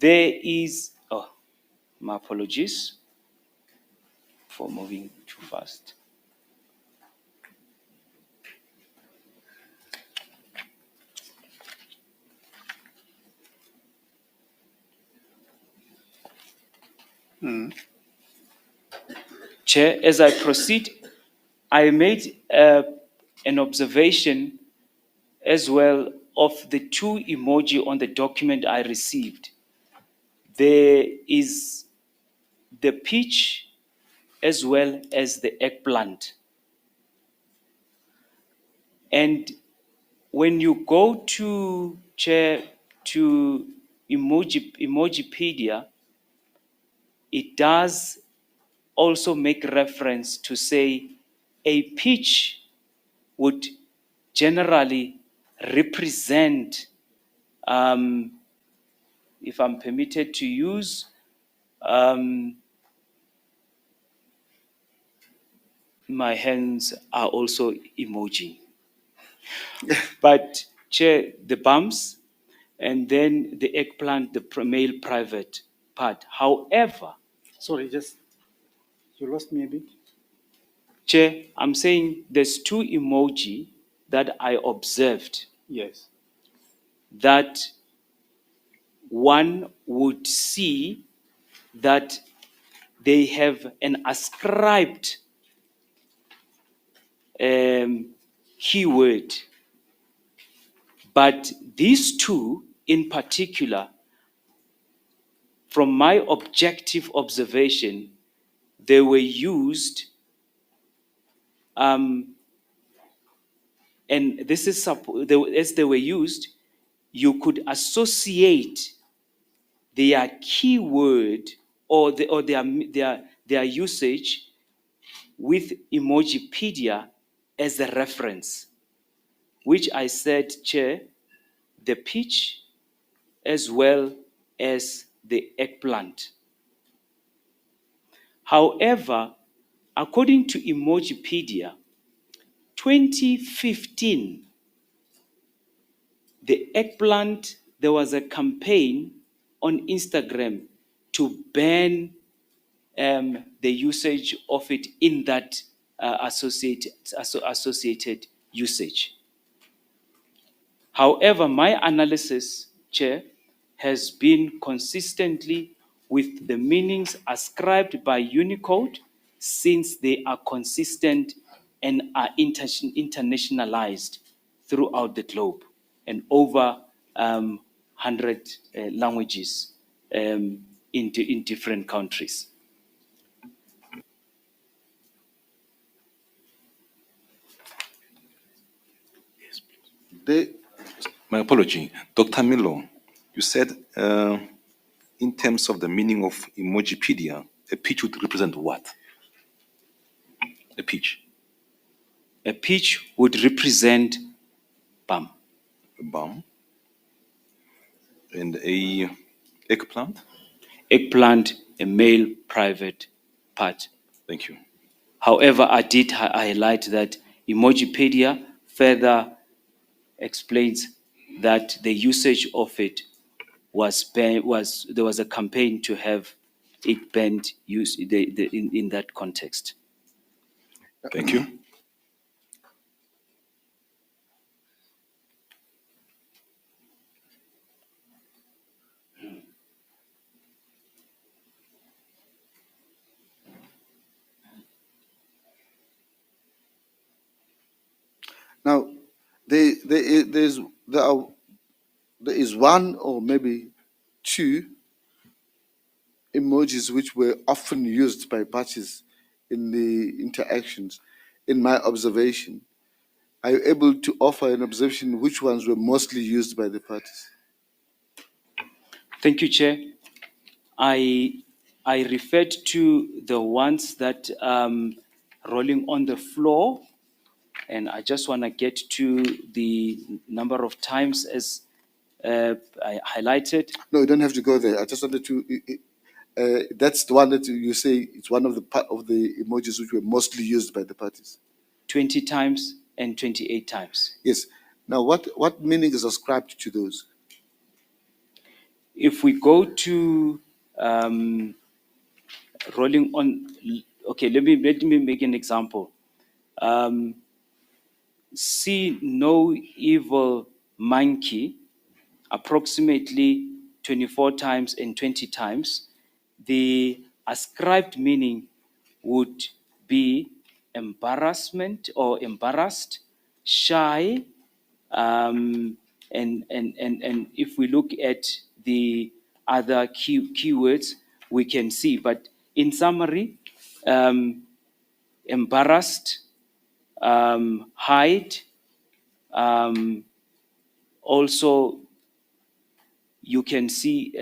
There is, oh, my apologies for moving too fast. Chair, as I proceed, I made an observation as well of the two emoji on the document I received. There is the peach as well as the eggplant. And when you go to, Chair, to Emojipedia, it does also make reference to say a peach would generally represent, if I'm permitted to use, my hands are also emoji. But Chair, the bumps, and then the eggplant, the male private part. However, Sorry, just you lost me a bit. Chair, I'm saying there's two emoji that I observed Yes. that one would see that they have an ascribed keyword. But these two in particular, from my objective observation, they were used, and this is as they were used, you could associate their keyword or their usage with Emojipedia as a reference, which I said, Chair, the peach as well as the eggplant. However, according to Emojipedia, 2015, the eggplant, there was a campaign on Instagram to ban the usage of it in that associated usage. However, my analysis, Chair, has been consistently with the meanings ascribed by Unicode, since they are consistent and are internationalized throughout the globe and over 100 languages in different countries. My apology. Dr. Mello, you said in terms of the meaning of Emojipedia, a peach would represent what? A peach. A peach would represent bum. A bum. And a eggplant? Eggplant, a male private part. Thank you. However, I did highlight that Emojipedia further explains that the usage of it there was a campaign to have it banned in that context. Thank you. Now, there is one or maybe two emojis which were often used by parties in the interactions. In my observation, are you able to offer an observation which ones were mostly used by the parties? Thank you, Chair. I referred to the ones that rolling on the floor, and I just want to get to the number of times as I highlighted. No, you don't have to go there. I just wanted to. That's the one that you say it's one of the part of the emojis which were mostly used by the parties. 20 times and 28 times. Yes. Now, what meaning is ascribed to those? if we go to rolling on, okay, let me make an example. See no evil monkey approximately 24 times and 20 times. The ascribed meaning would be embarrassment or embarrassed, shy, and if we look at the other keywords, we can see. But in summary, embarrassed, hide, also you can see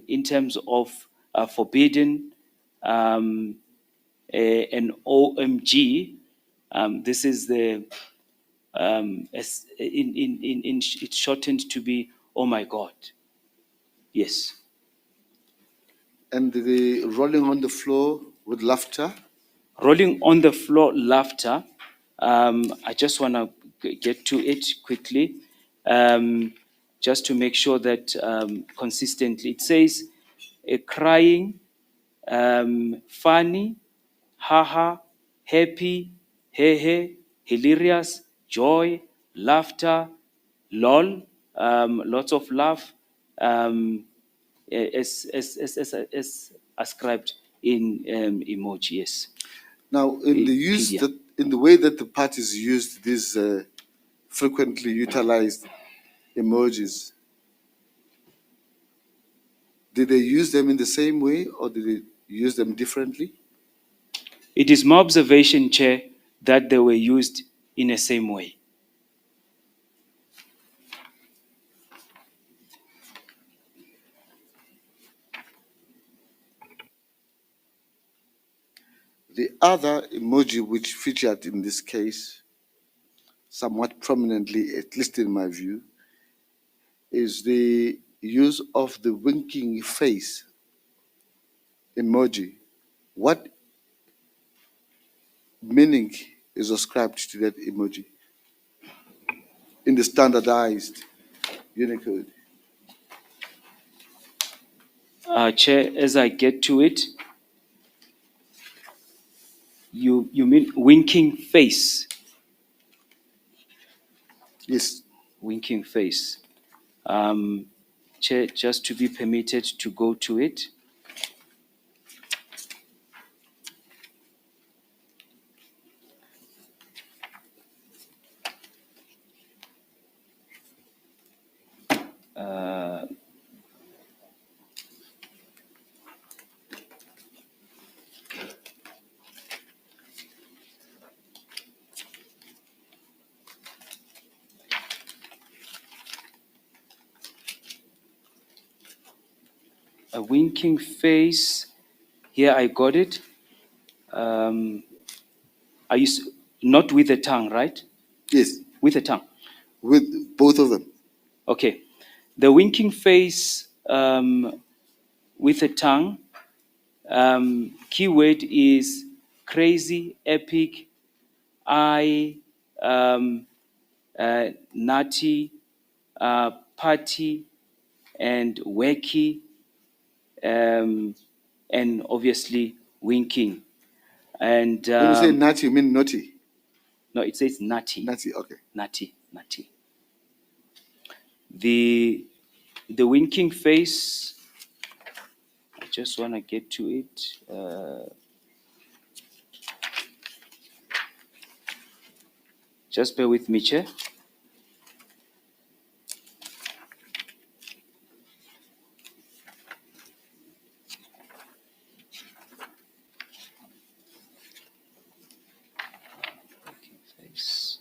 in terms of forbidden, an OMG. This is the it's shortened to be oh my God. Yes. And the rolling on the floor with laughter. Rolling on the floor, laughter. I just want to get to it quickly, just to make sure that consistently. It says crying, funny, haha, happy, he, hilarious, joy, laughter, lol, lots of laugh, as ascribed in emoji, yes. Now, in the use Wikipedia. that, in the way that the parties used these frequently utilized emojis, did they use them in the same way or did they use them differently? It is my observation, Chair, that they were used in the same way. The other emoji which featured in this case, somewhat prominently, at least in my view, is the use of the winking face emoji. What meaning is ascribed to that emoji in the standardized Unicode? Chair, as I get to it, you mean winking face? Yes. Winking face. Chair, just to be permitted to go to it. A winking face. Here I got it. Are you not with the tongue, right? Yes, With the tongue. with both of them. Okay. The winking face with the tongue. Keyword is crazy, epic, nutty, party, and wacky, and obviously winking. And When you say natty, you mean naughty? no, it says nutty. Natty, okay. Nutty. The winking face. I just want to get to it. Just bear with me, Chair. Winking face.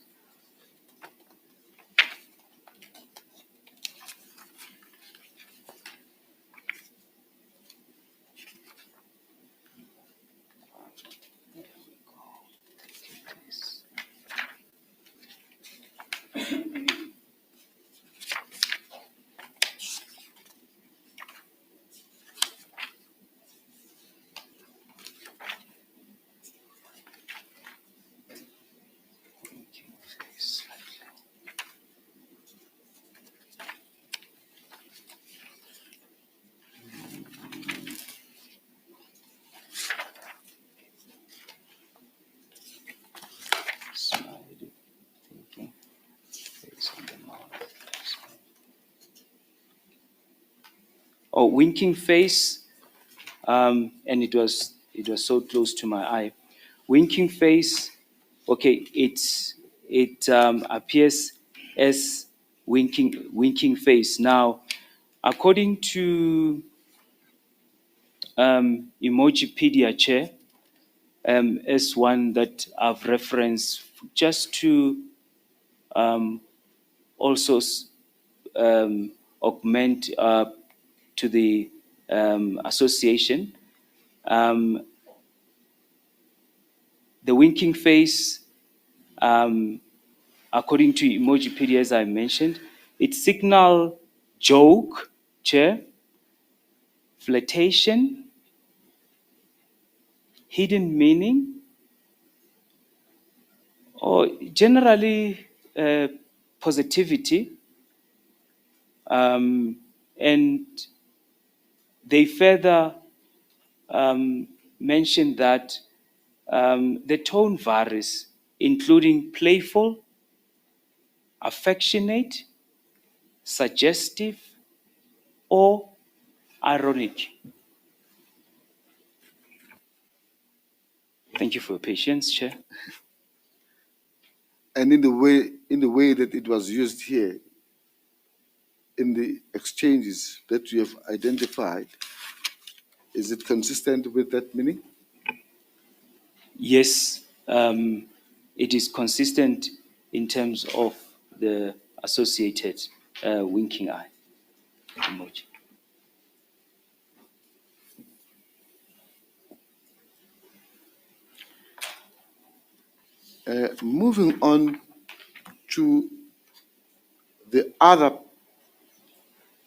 or winking face, and it was so close to my eye. Winking face, okay, it appears as winking face. Now, according to Emojipedia Chair, as one that I've referenced just to also augment to the association. The winking face, according to Emojipedia, as I mentioned, it signal joke, chair, flirtation, hidden meaning, or generally positivity. And they further mention that the tone varies, including playful, affectionate, suggestive, or ironic. Thank you for your patience, Chair. And in the way that it was used here, in the exchanges that you have identified, is it consistent with that meaning? Yes, it is consistent in terms of the associated winking eye emoji. Moving on to the other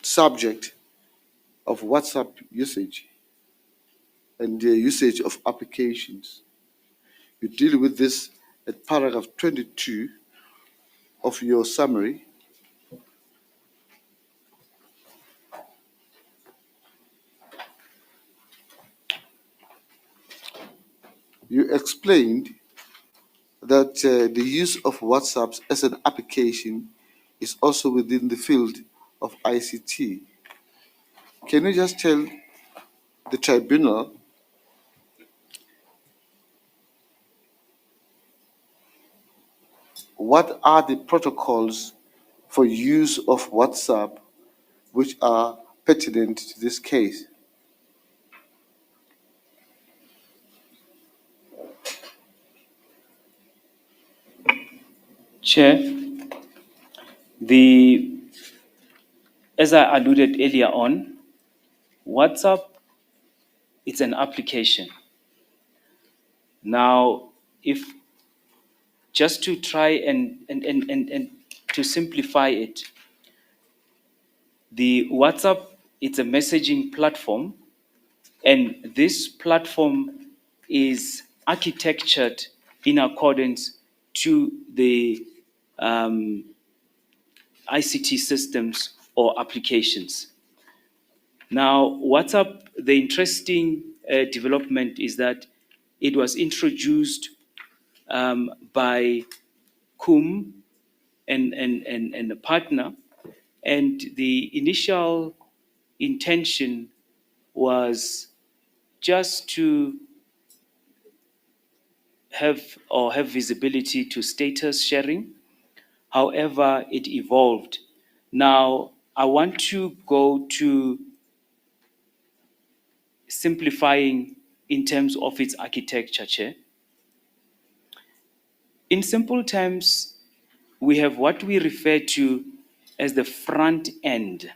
subject of WhatsApp usage and the usage of applications. You deal with this at paragraph 22 of your summary. You explained that the use of WhatsApp as an application is also within the field of ICT. Can you just tell the tribunal what are the protocols for use of WhatsApp which are pertinent to this case? Chair, as I alluded earlier on, WhatsApp, it's an application. Now, if just to try and to simplify it, the WhatsApp, it's a messaging platform, and this platform is architectured in accordance to the ICT systems or applications. Now, WhatsApp, the interesting development is that it was introduced by Kum and a partner, and the initial intention was just to have visibility to status sharing. However, it evolved. Now, I want to go to simplifying in terms of its architecture, Chair. In simple terms, we have what we refer to as the front end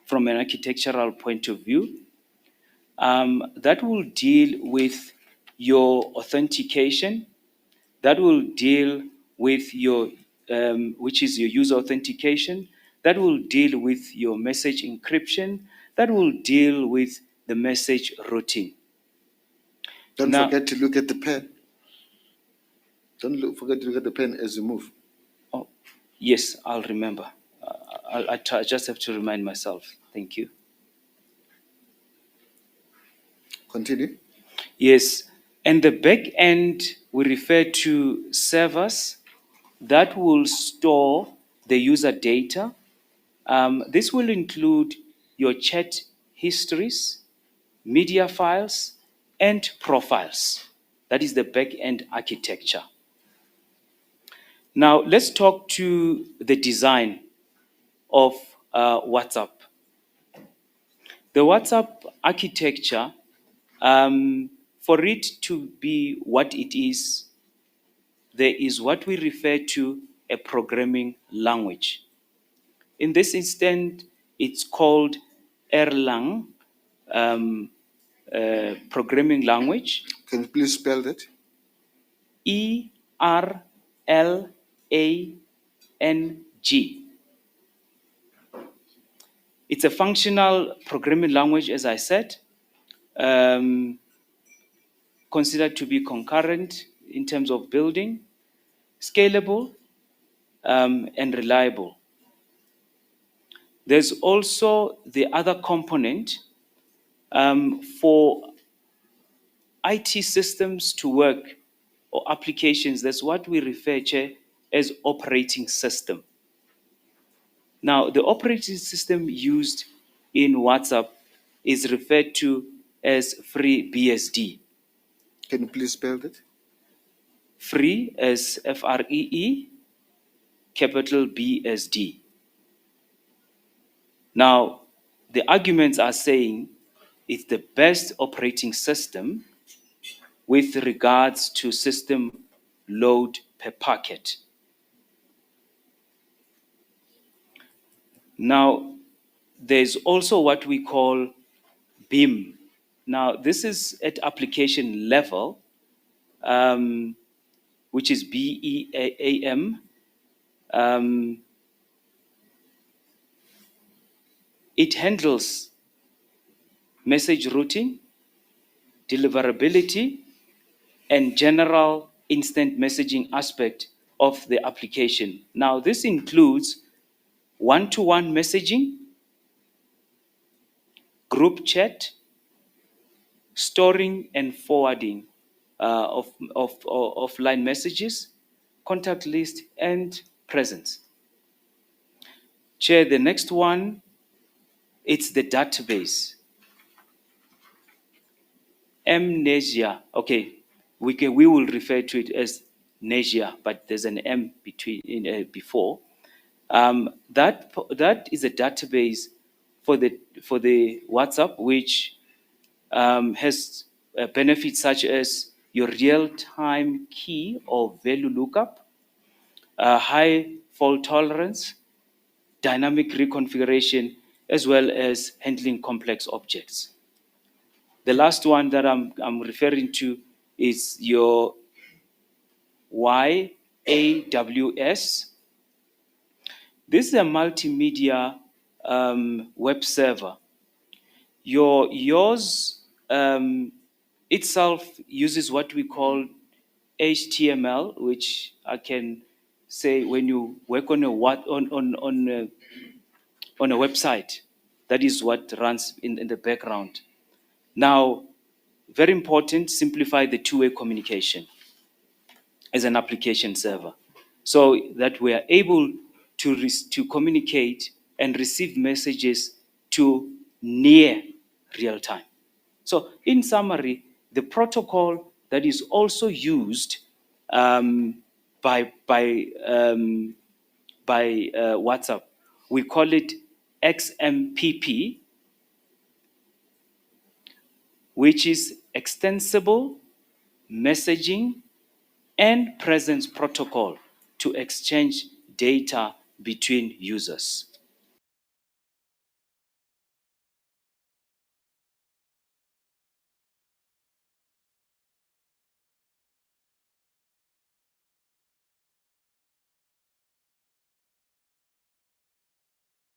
from an architectural point of view. That will deal with your authentication, that will deal with your, which is your user authentication, that will deal with your message encryption, that will deal with the message routing. Don't Now- forget to look at the pen. Forget to look at the pen as you move. Oh, yes, I'll remember. I just have to remind myself. Thank you. Continue. Yes, and the back end we refer to servers that will store the user data. This will include your chat histories, media files, and profiles. That is the back-end architecture. Now, let's talk to the design of WhatsApp. The WhatsApp architecture, for it to be what it is, there is what we refer to a programming language. In this instance, it's called Erlang programming language. Can you please spell that? ERLANG. It's a functional programming language, as I said, considered to be concurrent in terms of building, scalable, and reliable. There's also the other component for IT systems to work or applications. That's what we refer to as operating system. Now, the operating system used in WhatsApp is referred to as FreeBSD. Can you please spell that? Free as FREE, capital BSD. Now, the arguments are saying it's the best operating system with regards to system load per packet. Now, there's also what we call BIM. Now, this is at application level, which is BEAM. It handles message routing, deliverability, and general instant messaging aspect of the application. Now, this includes one-to-one messaging, group chat, storing and forwarding of offline messages, contact list, and presence. Chair, the next one, it's the database. Amnesia. Okay, we will refer to it as Nesia, but there's an M before. That is a database for the WhatsApp, which has benefits such as your real-time key or value lookup, high fault tolerance, dynamic reconfiguration, as well as handling complex objects. The last one that I'm referring to is your YAWS. This is a multimedia web server. Yours itself uses what we call HTML, which I can say when you work on a website, that is what runs in the background. Now, very important, simplify the two-way communication as an application server, so that we are able to communicate and receive messages to near real time. So in summary, the protocol that is also used by WhatsApp, we call it XMPP, which is Extensible Messaging and Presence Protocol to exchange data between users.